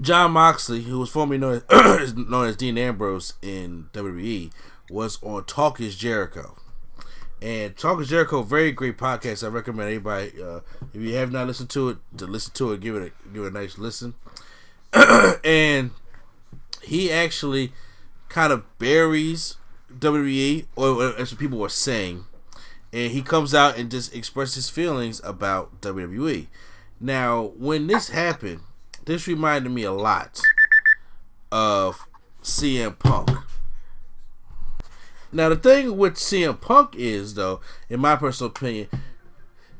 John Moxley, who was formerly known as Dean Ambrose in WWE, was on Talk Is Jericho. And Talk Is Jericho, very great podcast. I recommend anybody, if you have not listened to it, to listen to it. Give it a nice listen. And he actually kind of buries WWE, or as people were saying, and he comes out and just expresses his feelings about WWE. Now, when this happened, this reminded me a lot of CM Punk. Now, the thing with CM Punk is, though, in my personal opinion,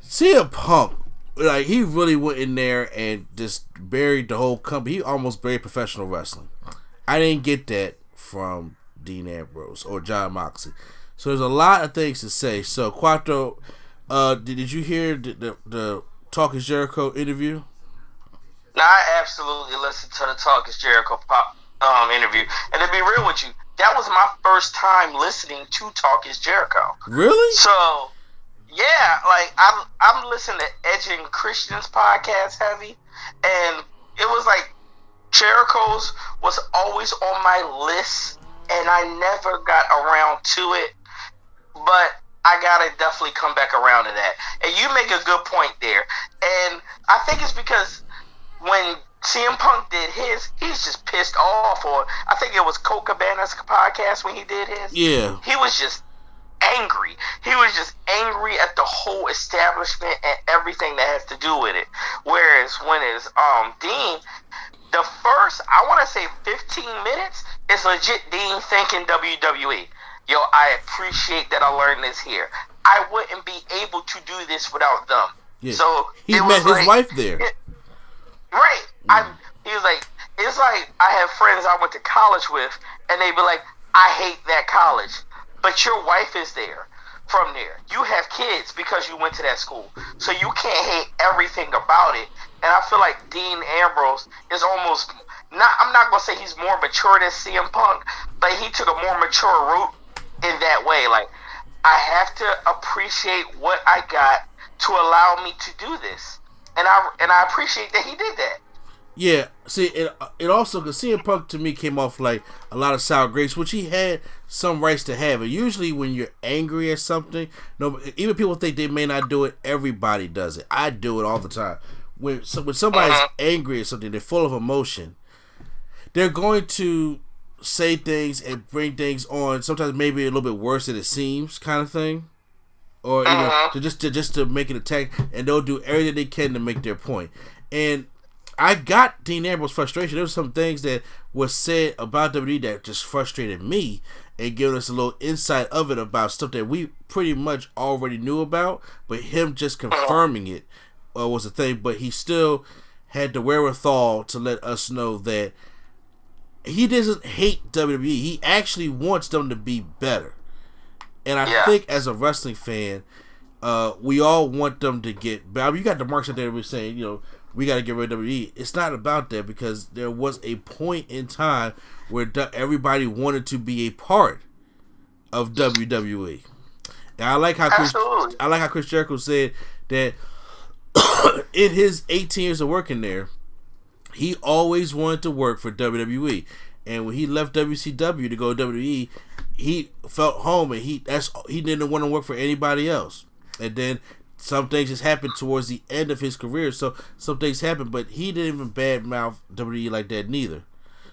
CM Punk, like, he really went in there and just buried the whole company. He almost buried professional wrestling. I didn't get that from Dean Ambrose or John Moxley. So there's a lot of things to say. So, Quattro, did you hear the Talk Is Jericho interview? Now, I absolutely listened to the Talk Is Jericho interview. And to be real with you, that was my first time listening to Talk Is Jericho. Really? So, yeah, like, I'm listening to Edge and Christian's podcast heavy, and it was like Jericho's was always on my list, and I never got around to it, but I gotta definitely come back around to that. And you make a good point there, and I think it's because when CM Punk did his, he's just pissed off. Or I think it was Colt Cabana's podcast when he did his. Yeah. He was just angry. He was just angry at the whole establishment and everything that has to do with it. Whereas when it's Dean, the first, I want to say 15 minutes is legit Dean thanking WWE. Yo, I appreciate that I learned this here. I wouldn't be able to do this without them. Yeah. So he met his wife there. Right. He was like, it's like I have friends I went to college with, and they be like, I hate that college, but your wife is there from there. You have kids because you went to that school, so you can't hate everything about it. And I feel like Dean Ambrose is almost not. I'm not gonna say he's more mature than CM Punk, but he took a more mature route in that way. Like, I have to appreciate what I got to allow me to do this. And I appreciate that he did that. Yeah, see, it also, because CM Punk to me came off like a lot of sour grapes, which he had some rights to have. And usually when you're angry at something, no, even people think they may not do it, everybody does it. I do it all the time. When somebody's angry at something, they're full of emotion, they're going to say things and bring things on, sometimes maybe a little bit worse than it seems, kind of thing. Or just to make an attack, and they'll do everything they can to make their point. And I got Dean Ambrose's frustration. There were some things that was said about WWE that just frustrated me, and giving us a little insight of it about stuff that we pretty much already knew about, but him just confirming it was a thing. But he still had the wherewithal to let us know that he doesn't hate WWE. He actually wants them to be better. And I think as a wrestling fan, we all want them to get better. You got the marks out there that were saying, we got to get rid of WWE. It's not about that, because there was a point in time where everybody wanted to be a part of WWE. And I like how Chris Jericho said that in his 18 years of working there, he always wanted to work for WWE. And when he left WCW to go to WWE, he felt home, and he didn't want to work for anybody else. And then some things just happened towards the end of his career. So some things happened, but he didn't even badmouth WWE like that neither.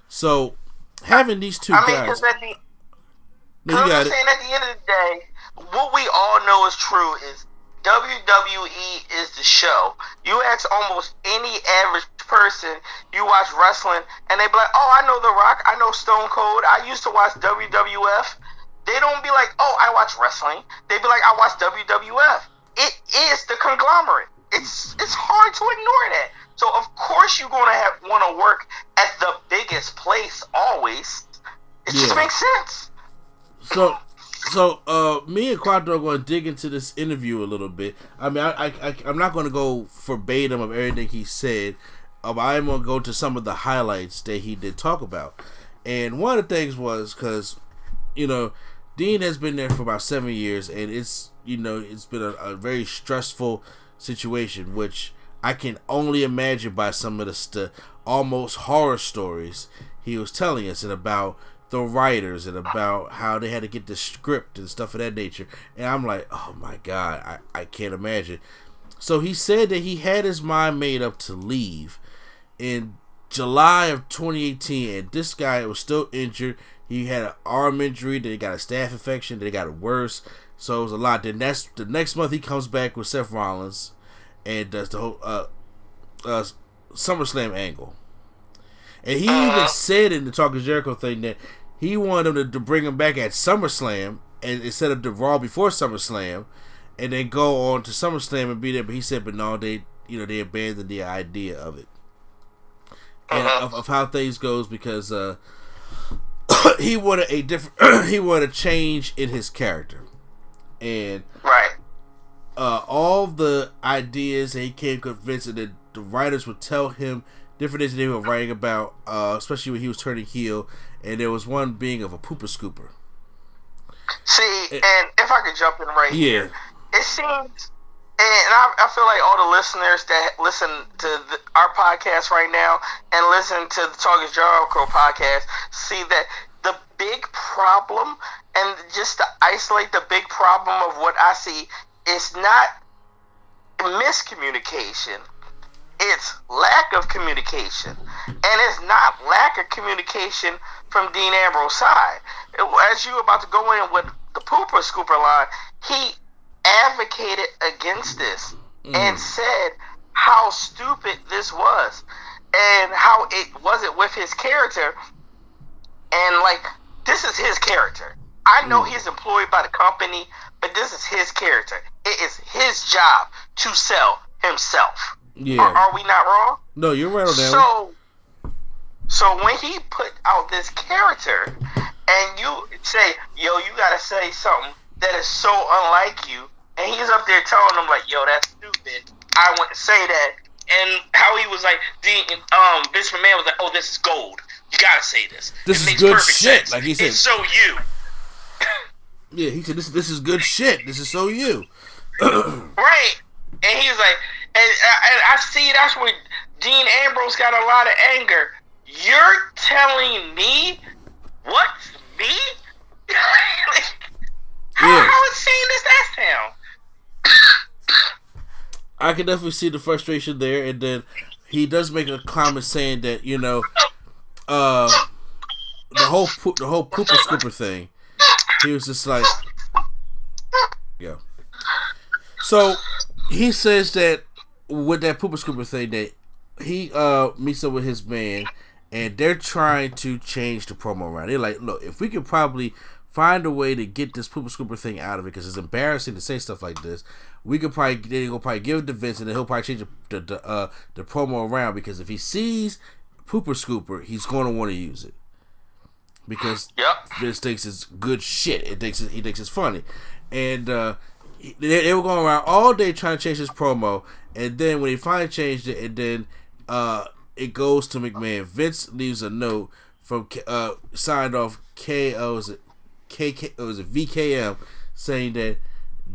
So having these two guys, at the end of the day, what we all know is true is WWE is the show. You ask almost any average person, you watch wrestling, and they be like, oh, I know The Rock, I know Stone Cold, I used to watch WWF. They don't be like, oh, I watch wrestling. They be like, I watch WWF. It is the conglomerate. It's hard to ignore that. So of course you're gonna want to work at the biggest place always. It just makes sense. So me and Quadro are going to dig into this interview a little bit. I mean, I'm not going to go verbatim of everything he said. I'm going to go to some of the highlights that he did talk about. And one of the things was, because, Dean has been there for about 7 years, and it's been a very stressful situation, which I can only imagine by some of the almost horror stories he was telling us, and about the writers, and about how they had to get the script and stuff of that nature. And I'm like, oh my God, I can't imagine. So he said that he had his mind made up to leave in July of 2018, and this guy was still injured. He had an arm injury, then he got a staph infection, then it got worse. So it was a lot. Then that's the next month he comes back with Seth Rollins and does the whole SummerSlam angle. And he even said in the Talk of Jericho thing that he wanted him to bring him back at SummerSlam, and instead of the Raw before SummerSlam, and then go on to SummerSlam and be there. But he said, but no, they abandoned the idea of it, and of how things goes, because he wanted a different, he wanted a change in his character, and all the ideas that he came convinced that the writers would tell him different things that they were writing about, especially when he was turning heel, and there was one being of a pooper scooper. See, and if I could jump in here, it seems, and I feel like all the listeners that listen to our podcast right now and listen to the Talk is Jericho podcast see that the big problem, and just to isolate the big problem of what I see, is not miscommunication. It's lack of communication. And it's not lack of communication from Dean Ambrose's side. As you were about to go in with the pooper scooper line, he advocated against this and said how stupid this was and how it wasn't with his character. And like, this is his character. I know he's employed by the company, but this is his character. It is his job to sell himself. Yeah. Are we not wrong? No, you're right on that. So when he put out this character, and you say, yo, you gotta say something that is so unlike you, and he's up there telling them like, yo, that's stupid, I wouldn't say that, and how he was like, Vince McMahon was like, oh, this is gold, you gotta say this. This it is good shit, sense. like he said. It's so you. Yeah, he said, this is good shit. This is so you. Right. And he was like, and I see that's where Dean Ambrose got a lot of anger. You're telling me what's me? How insane does that sound? I can definitely see the frustration there, and then he does make a comment saying that, you know, the whole pooper scooper thing. He was just like, yeah. So he says that with that pooper scooper thing, that he meets up with his man, and they're trying to change the promo around. They're like, look, if we could probably find a way to get this pooper scooper thing out of it, because it's embarrassing to say stuff like this, we could probably give it to Vince, and then he'll probably change the promo around, because if he sees pooper scooper, he's going to want to use it, because Vince thinks it's good shit. He thinks it's funny, and they were going around all day trying to change his promo, and then when he finally changed it, and then it goes to McMahon. Vince leaves a note from signed off VKM, saying that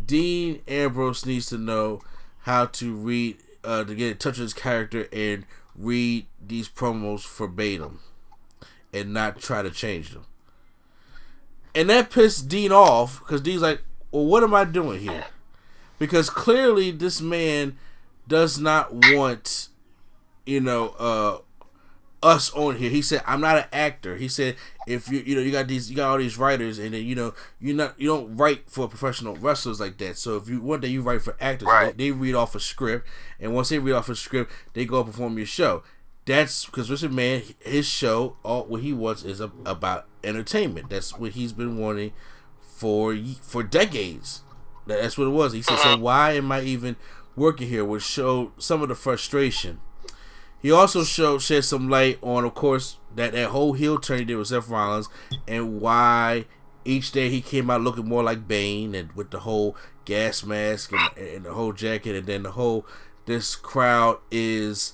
Dean Ambrose needs to know how to read, to get in touch with his character and read these promos verbatim and not try to change them. And that pissed Dean off, because Dean's like, well, what am I doing here? Because clearly this man does not want, us on here. He said, I'm not an actor. He said, if you got all these writers, and then you don't write for professional wrestlers like that. So if one day you write for actors, right, they read off a script, and once they read off a script, they go perform your show. That's because Richard Man, his show, all what he wants is about entertainment. That's what he's been wanting for decades. That's what it was. He said, so why am I even working here? Which showed some of the frustration. He also shed some light on, of course, that whole heel turn he did with Seth Rollins, and why each day he came out looking more like Bane, and with the whole gas mask and the whole jacket, and then the whole, this crowd is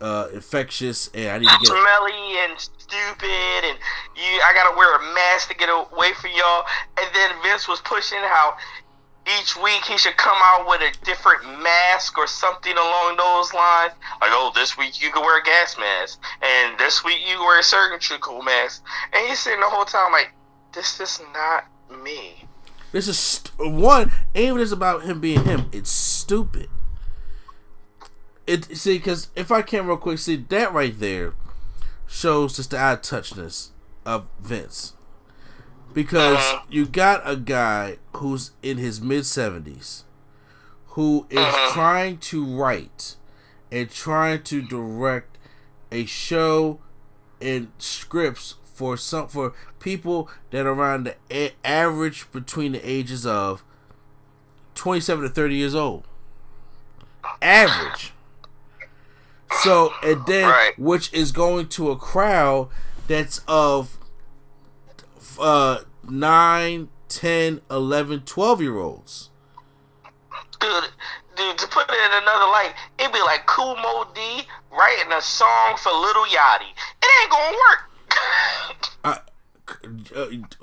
infectious, and I need to get smelly and stupid, and I gotta wear a mask to get away from y'all. And then Vince was pushing how each week he should come out with a different mask or something along those lines. Like, oh, this week you can wear a gas mask, and this week you can wear a surgical mask. And he's sitting the whole time like, this is not me. This is one. Even it's about him being him. It's stupid. See, because if I can real quick, see that right there shows just the out of touchness of Vince. Because you got a guy who's in his mid-70s who is trying to write and trying to direct a show and scripts for people that are around the average between the ages of 27 to 30 years old. Average. So, and then, which is going to a crowd that's of 9, 10, 11, 12-year-olds. Dude, to put it in another light, it'd be like Kool Moe Dee writing a song for Lil Yachty. It ain't gonna work.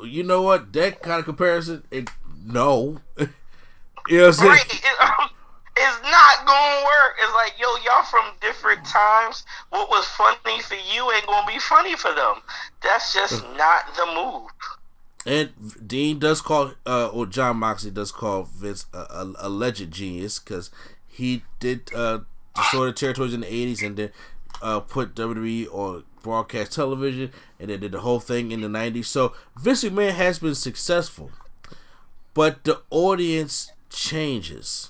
You know what? That kind of comparison, no. You know what I'm saying? Right. It's not gonna work. It's like, yo, y'all from different times. What was funny for you ain't gonna be funny for them. That's just not the move. And Dean does call, or Jon Moxley does call Vince a alleged genius, because he did destroy the territories in the 80s and then put WWE on broadcast television, and then did the whole thing in the 90s. So Vince McMahon has been successful, but the audience changes.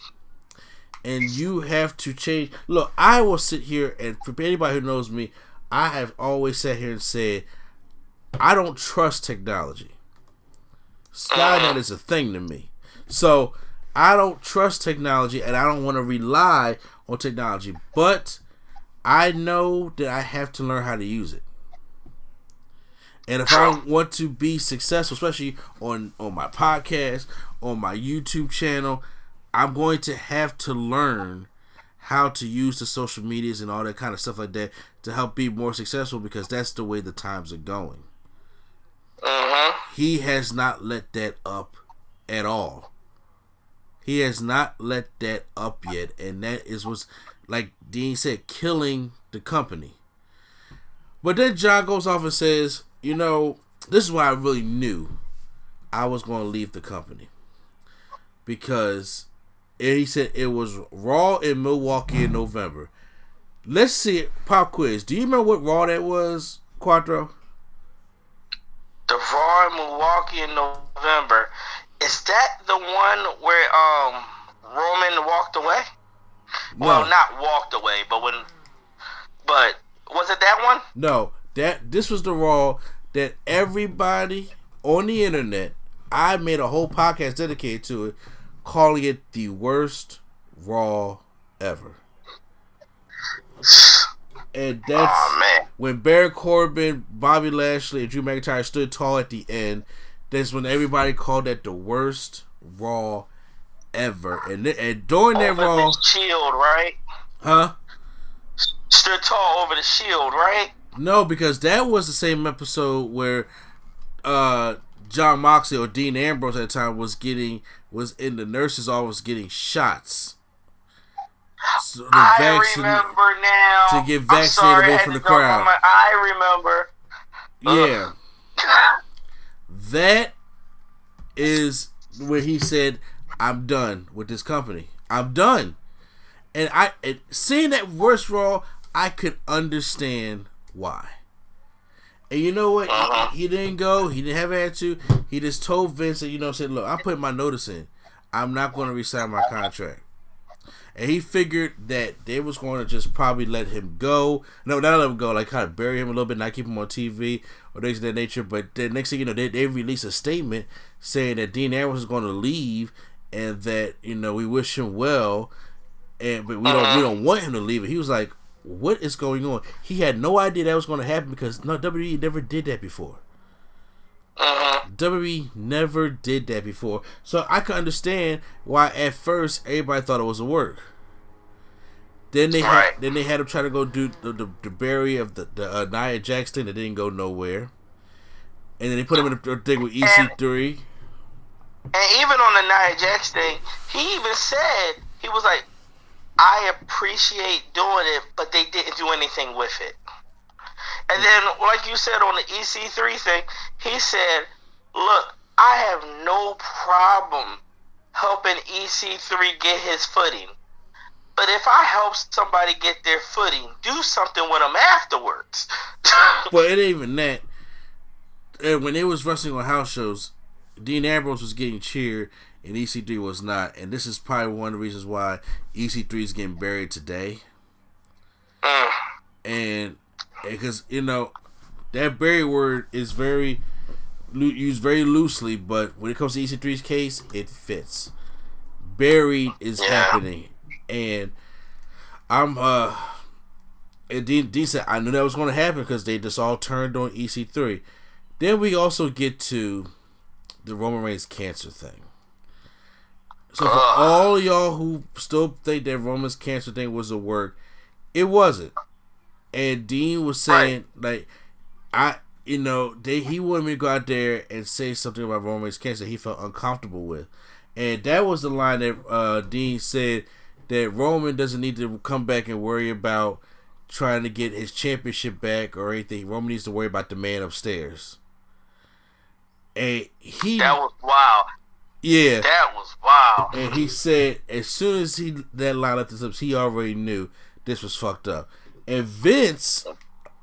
And you have to change. Look, I will sit here, and for anybody who knows me, I have always sat here and said, I don't trust technology. Skynet is a thing to me. So, I don't trust technology, and I don't want to rely on technology. But, I know that I have to learn how to use it. And if I want to be successful, especially on my podcast, on my YouTube channel, I'm going to have to learn how to use the social medias and all that kind of stuff like that to help be more successful, because that's the way the times are going. He has not let that up at all. He has not let that up yet, and that is what's, like Dean said, killing the company. But then John goes off and says, you know, this is why I really knew I was going to leave the company. Because he said it was Raw in Milwaukee in November. Let's see it. Pop quiz. Do you remember what Raw that was, Quattro? The Raw in Milwaukee in November. Is that the one where Roman walked away? No. Well, not walked away, but was it that one? No. This was the Raw that everybody on the internet, I made a whole podcast dedicated to it, calling it the worst Raw ever. And that's when Baron Corbin, Bobby Lashley, and Drew McIntyre stood tall at the end. That's when everybody called that the worst Raw ever. And during that Raw, the Shield, right? Huh? Stood tall over the Shield, right? No, because that was the same episode where Jon Moxley or Dean Ambrose at the time was in the nurse's office getting shots. So I remember now. To get vaccinated away from the crowd. I remember. Yeah. That is where he said, I'm done with this company. I'm done. And seeing that worst Raw, I could understand why. And you know what? He didn't go. He didn't have an attitude. He just told Vince that, said, look, I'm putting my notice in. I'm not going to resign my contract. And he figured that they was going to just probably let him go. No, not let him go. Like, kind of bury him a little bit, not keep him on TV or things of that nature. But the next thing you know, they released a statement saying that Dean Ambrose is going to leave and that, we wish him well. But we don't want him to leave. And he was like, what is going on? He had no idea that was going to happen because WWE never did that before. WWE never did that before. So I can understand why at first everybody thought it was a work. Then they had him try to go do the bury of the Nia Jax thing that didn't go nowhere. And then they put him in a thing with EC3. And even on the Nia Jax thing, he even said, he was like, I appreciate doing it, but they didn't do anything with it. And then, like you said on the EC3 thing, he said, look, I have no problem helping EC3 get his footing. But if I help somebody get their footing, do something with them afterwards. Well, it ain't even that. When they was wrestling on house shows, Dean Ambrose was getting cheered and EC3 was not. And this is probably one of the reasons why EC3 is getting buried today. And because, you know, that buried word is very used very loosely, but when it comes to EC3's case, it fits. Buried is happening. And and Dean said, I knew that was going to happen because they just all turned on EC3. Then we also get to the Roman Reigns cancer thing. So for all y'all who still think that Roman's cancer thing was a work, it wasn't. And Dean was saying, like, he wanted me to go out there and say something about Roman Reigns' cancer he felt uncomfortable with. And that was the line that Dean said, that Roman doesn't need to come back and worry about trying to get his championship back or anything. Roman needs to worry about the man upstairs. And that was wild. Yeah. That was wild. And he said as soon as that line left his lips, he already knew this was fucked up. And Vince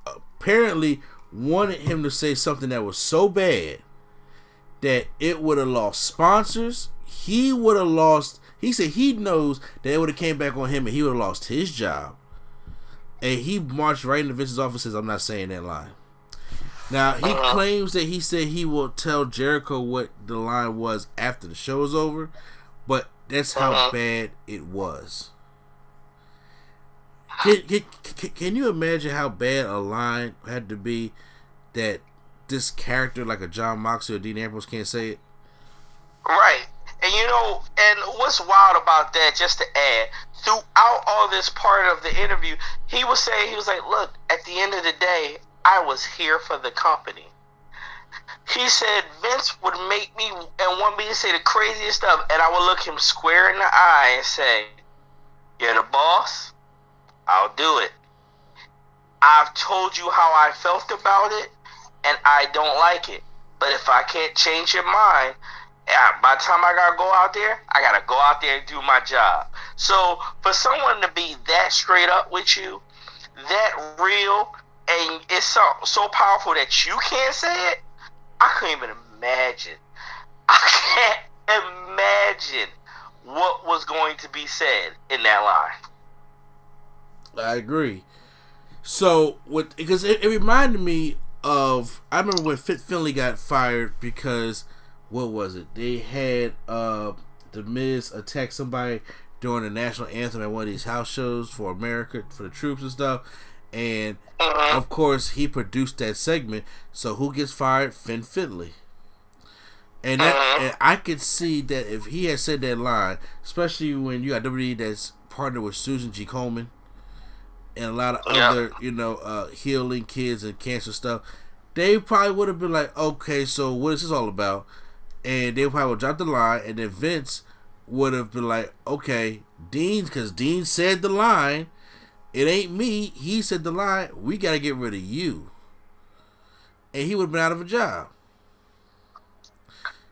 apparently wanted him to say something that was so bad that it would have lost sponsors. He would have lost. He said he knows that it would have came back on him and he would have lost his job. And he marched right into Vince's office and says, I'm not saying that line. Now, he claims that he said he will tell Jericho what the line was after the show is over, but that's how bad it was. Can you imagine how bad a line had to be that this character like a Jon Moxley or Dean Ambrose can't say it? Right. And and what's wild about that, just to add, throughout all this part of the interview, he was like, look, at the end of the day, I was here for the company. He said Vince would make me and want me to say the craziest stuff, and I would look him square in the eye and say, you're the boss, I'll do it. I've told you how I felt about it, and I don't like it. But if I can't change your mind, by the time I gotta go out there, I gotta go out there and do my job. So for someone to be that straight up with you, that real, and it's so powerful that you can't say it, I couldn't even imagine. I can't imagine what was going to be said in that line. I agree. So, because it reminded me of, I remember when Finley got fired because, what was it? They had The Miz attack somebody during the national anthem at one of these house shows for America, for the troops and stuff. And, of course, he produced that segment. So, who gets fired? Finley. And I could see that if he had said that line, especially when you got WWE that's partnered with Susan G. Komen and a lot of other, healing kids and cancer stuff, they probably would have been like, okay, so what is this all about? And they probably would drop the line, and then Vince would have been like, okay, because Dean said the line, it ain't me, he said the line, we got to get rid of you. And he would have been out of a job.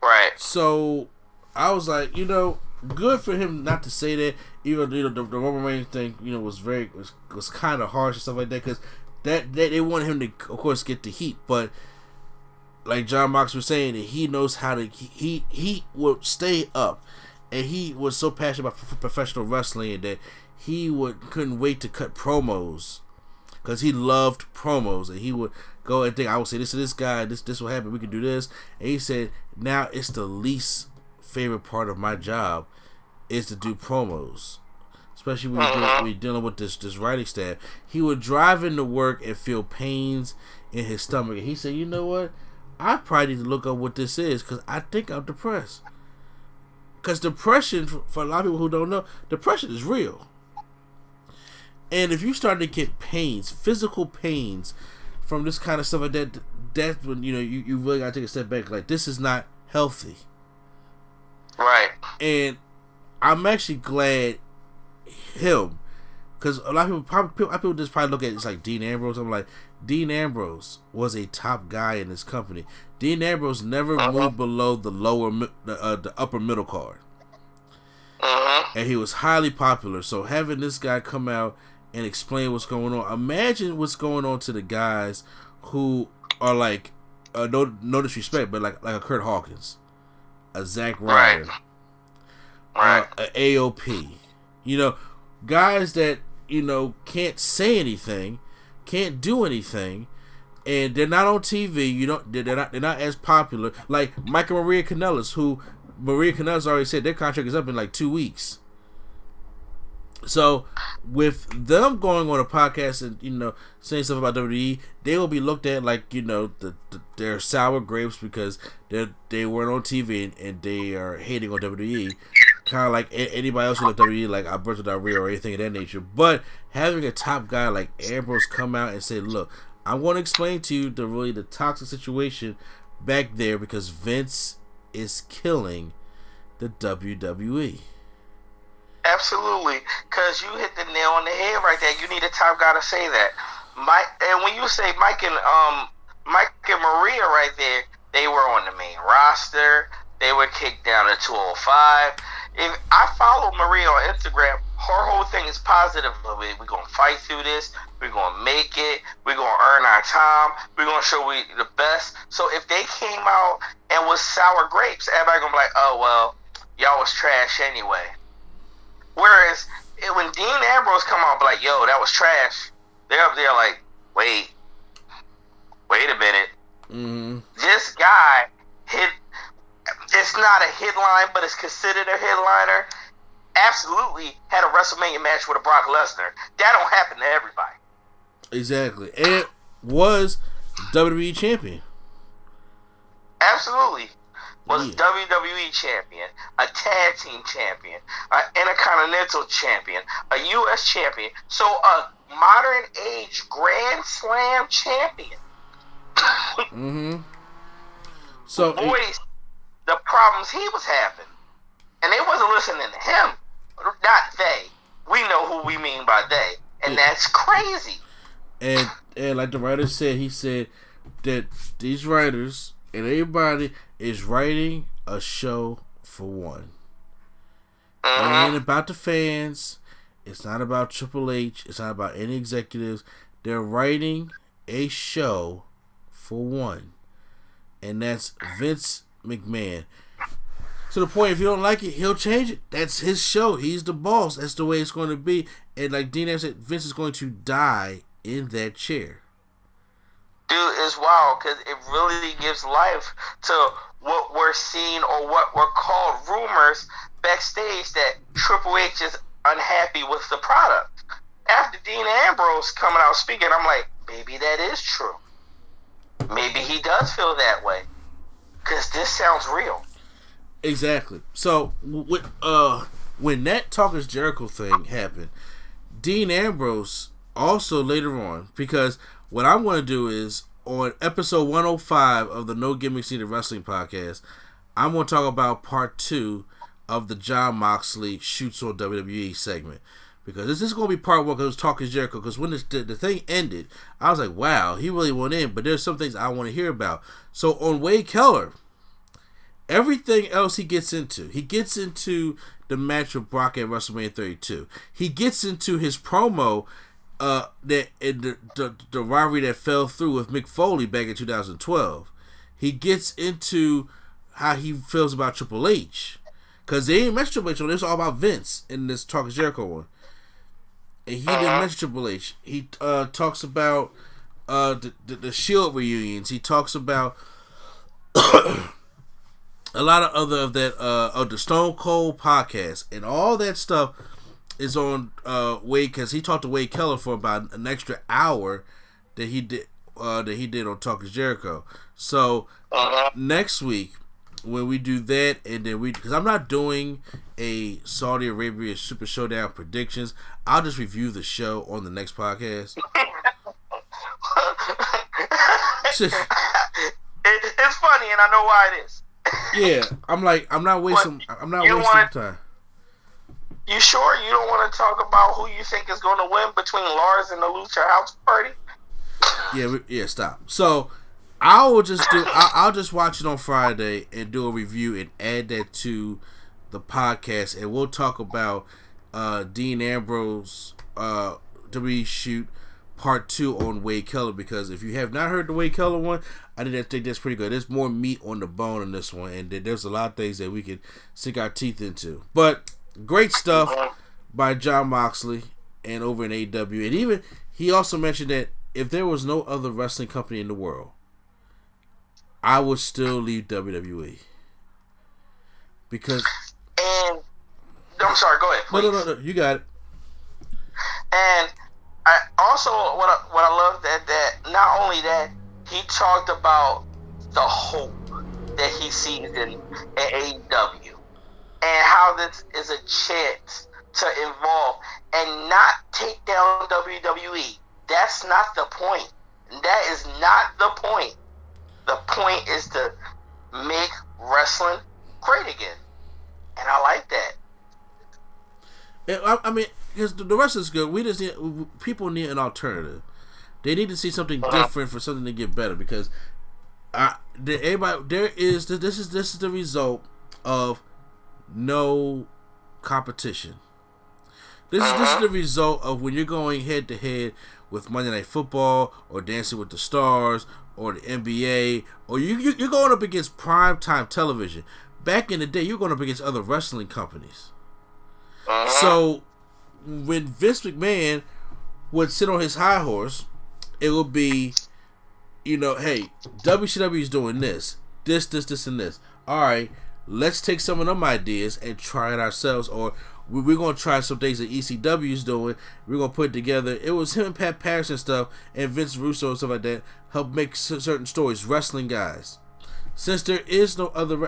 Right. So, I was like, good for him not to say that, even though the Roman Reigns thing, was kind of harsh and stuff like that, because that they wanted him to, of course, get the heat, but like Jon Moxley was saying, that he knows how to, he would stay up, and he was so passionate about professional wrestling that he couldn't wait to cut promos, because he loved promos, and he would go and think, I would say this to this guy, this will happen, we can do this, and he said, now it's the least favorite part of my job is to do promos, especially when you're dealing with this writing staff. He would drive into work and feel pains in his stomach, and he said, you know what, I probably need to look up what this is, because I think I'm depressed. Because depression, for a lot of people who don't know, depression is real. And if you start to get pains, physical pains from this kind of stuff like that, that's when you really gotta take a step back. Like, this is not healthy. And I'm actually glad him, because a lot of people just probably look at it, it's like Dean Ambrose. I'm like, Dean Ambrose was a top guy in this company. Dean Ambrose never moved below the upper middle card, and he was highly popular. So having this guy come out and explain what's going on, imagine what's going on to the guys who are like, no disrespect, but like a Kurt Hawkins, a Zack Ryder, a AOP, guys that can't say anything, can't do anything, and they're not on TV. They're not as popular. Like Mike and Maria Kanellis, who Maria Kanellis already said their contract is up in like 2 weeks. So with them going on a podcast and saying stuff about WWE, they will be looked at like they're sour grapes because they weren't on TV and they are hating on WWE. Kind of like anybody else who look at WWE like Alberto Del Rio or anything of that nature. But having a top guy like Ambrose come out and say, "Look, I'm going to explain to you the toxic situation back there because Vince is killing the WWE." Absolutely, because you hit the nail on the head right there. You need a top guy to say that. And when you say Mike and Maria right there, they were on the main roster. They were kicked down to 205. If I follow Maria on Instagram, her whole thing is positive. We're gonna fight through this. We're gonna make it. We're gonna earn our time. We're gonna show we the best. So if they came out and was sour grapes, everybody gonna be like, "Oh well, y'all was trash anyway." Whereas when Dean Ambrose come out, be like, "Yo, that was trash," they're up there like, "Wait a minute." Mm-hmm. This guy hit. It's not a headline, but it's considered a headliner. Absolutely had a WrestleMania match with a Brock Lesnar. That don't happen to everybody. Exactly. And was WWE champion. Absolutely. Was WWE champion, a tag team champion, an Intercontinental champion, a U.S. champion. So a modern age Grand Slam champion. Mm-hmm. So boys, the problems he was having. And they wasn't listening to him. Not they. We know who we mean by they. And that's crazy. And like the writer said, he said that these writers and everybody is writing a show for one. It ain't about the fans. It's not about Triple H. It's not about any executives. They're writing a show for one. And that's Vince McMahon. To the point, if you don't like it, he'll change it. That's his show. He's the boss. That's the way it's going to be. And like Dean said, Vince is going to die in that chair. Dude, it's wild because it really gives life to what we're seeing or what were called rumors backstage that Triple H is unhappy with the product. After Dean Ambrose coming out speaking, I'm like, maybe that is true. Maybe he does feel that way because this sounds real. Exactly. So when that Talk Is Jericho thing happened, Dean Ambrose also later on, because what I'm going to do is on episode 105 of the No Gimmicks Needed Wrestling podcast, I'm going to talk about part 2 of the Jon Moxley Shoots on WWE segment. Because this is going to be part 1 because it was Talk Is Jericho. Because when the thing ended, I was like, wow, he really went in. But there's some things I want to hear about. So on Wade Keller, everything else he gets into the match with Brock at WrestleMania 32. He gets into his promo that the rivalry that fell through with Mick Foley back in 2012. He gets into how he feels about Triple H, because they didn't mention Triple H. It was all about Vince in this Talk Is Jericho one, and he didn't mention Triple H. He talks about the Shield reunions. He talks about a lot of other of that of the Stone Cold podcast, and all that stuff is on Wade, because he talked to Wade Keller for about an extra hour that he did on Talk Is Jericho. So next week when we do that, and then because I'm not doing a Saudi Arabia Super Showdown predictions, I'll just review the show on the next podcast. It's funny, and I know why it is. Yeah, I'm not wasting time. You sure you don't want to talk about who you think is going to win between Lars and the Lucha House Party? Yeah, stop. So I'll just watch it on Friday and do a review and add that to the podcast, and we'll talk about Dean Ambrose WWE shoot part 2 on Wade Keller, because if you have not heard the Wade Keller one, I think that's pretty good. There's more meat on the bone in this one, and there's a lot of things that we can sink our teeth into. But great stuff by Jon Moxley and over in AEW. And even he also mentioned that if there was no other wrestling company in the world, I would still leave WWE. Because and I'm sorry, go ahead. Please. No, you got it. And I also what I love that not only that, he talked about the hope that he sees in AEW and how this is a chance to evolve and not take down WWE. That's not the point. That is not the point. The point is to make wrestling great again. And I like that. I mean, because the rest is good. People need an alternative. They need to see something different for something to get better. Because this is the result of no competition. This is the result of when you're going head to head with Monday Night Football or Dancing with the Stars or the NBA, or you're going up against primetime television. Back in the day, you're going up against other wrestling companies. So when Vince McMahon would sit on his high horse, it would be, hey, WCW is doing this, and this. All right, let's take some of them ideas and try it ourselves, or we're going to try some things that ECW is doing. We're going to put it together. It was him and Pat Patterson stuff and Vince Russo and stuff like that help make certain stories, wrestling guys. Since there is no other,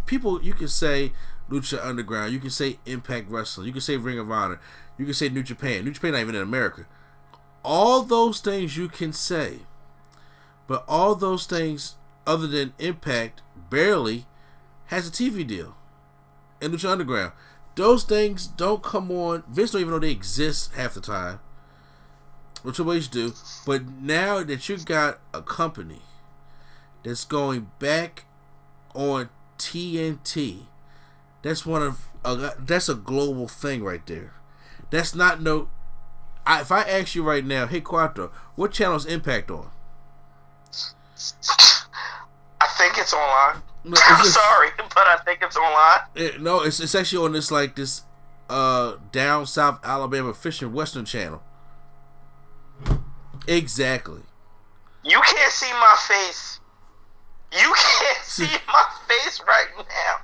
people, you can say Lucha Underground, you can say Impact Wrestling, you can say Ring of Honor, you can say New Japan. New Japan not even in America. All those things you can say, but all those things other than Impact barely has a TV deal. And Lucha Underground, those things don't come on. Vince don't even know they exist half the time, which Triple H do. But now that you got a company that's going back on TNT, that's that's a global thing right there. That's not no. If I ask you right now, hey Quattro, what channel is Impact on? I think it's online. No, I'm sorry, but I think it's online. No, it's actually on this down south Alabama fishing western channel. Exactly. You can't see my face. You can't see my face right now,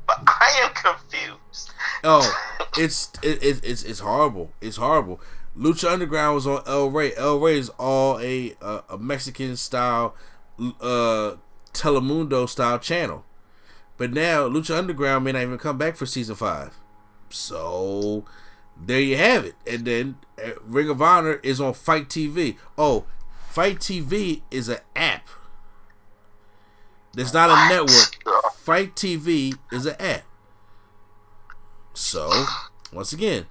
but I am confused. Oh, it's horrible. It's horrible. Lucha Underground was on El Rey. El Rey is all a Mexican style, Telemundo style channel. But now Lucha Underground may not even come back for season 5. So there you have it. And then Ring of Honor is on Fight TV. Oh, Fight TV is an app. It's not a network. Fight TV is an app. So, once again,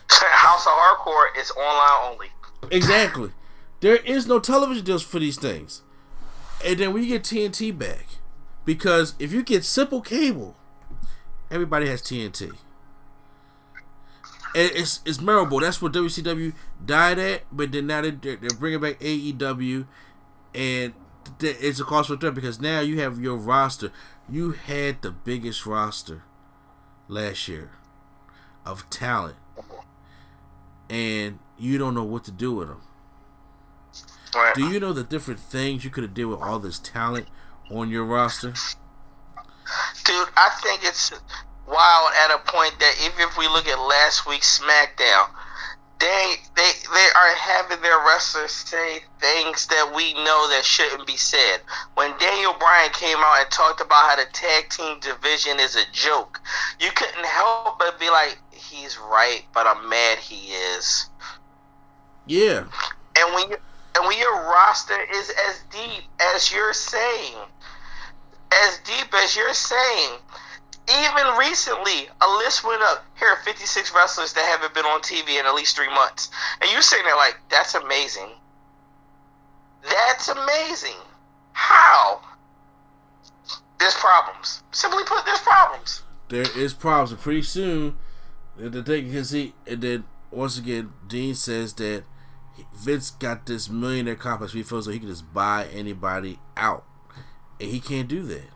House of Hardcore is online only. Exactly. There is no television deals for these things. And then when you get TNT back, because if you get simple cable, everybody has TNT. And it's memorable. That's what WCW died at, but then now they're bringing back AEW, and it's a cost for them because now you have your roster. You had the biggest roster last year of talent, and you don't know what to do with them. Right. Do you know the different things you could have did with all this talent on your roster? Dude, I think it's wild at a point that even if we look at last week's SmackDown, they are having their wrestlers say things that we know that shouldn't be said. When Daniel Bryan came out and talked about how the tag team division is a joke, you couldn't help but be like, he's right, but I'm mad he is. Yeah. And when your roster is as deep as you're saying, as deep as you're saying, even recently, a list went up. Here are 56 wrestlers that haven't been on TV in at least 3 months. And you're sitting there like, that's amazing. That's amazing. How? There's problems. Simply put, there's problems. There is problems. And pretty soon, the thing is, and then once again, Dean says that Vince got this millionaire complex. He feels like he can just buy anybody out. And he can't do that.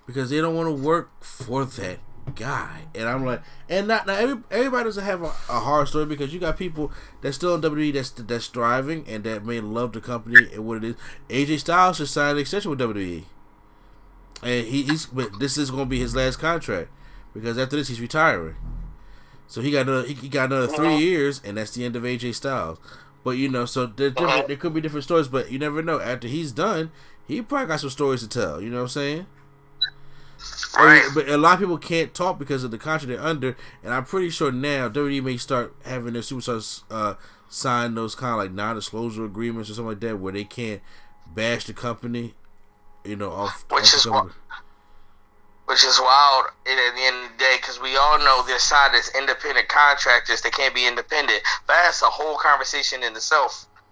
Because they don't want to work for that guy. And I'm like, and not everybody doesn't have a hard story, because you got people that's still in WWE that's thriving and that may love the company and what it is. AJ Styles just signed an extension with WWE, and this is going to be his last contract, because after this he's retiring. So he got another 3 years, and that's the end of AJ Styles. But so there could be different stories, but you never know. After he's done, he probably got some stories to tell. You know what I'm saying? Right. But a lot of people can't talk because of the contract they're under, and I'm pretty sure now WWE may start having their superstars sign those kind of like non-disclosure agreements or something like that, where they can't bash the company, which is wild. At the end of the day, because we all know they're signed as independent contractors, they can't be independent. But that's a whole conversation in itself.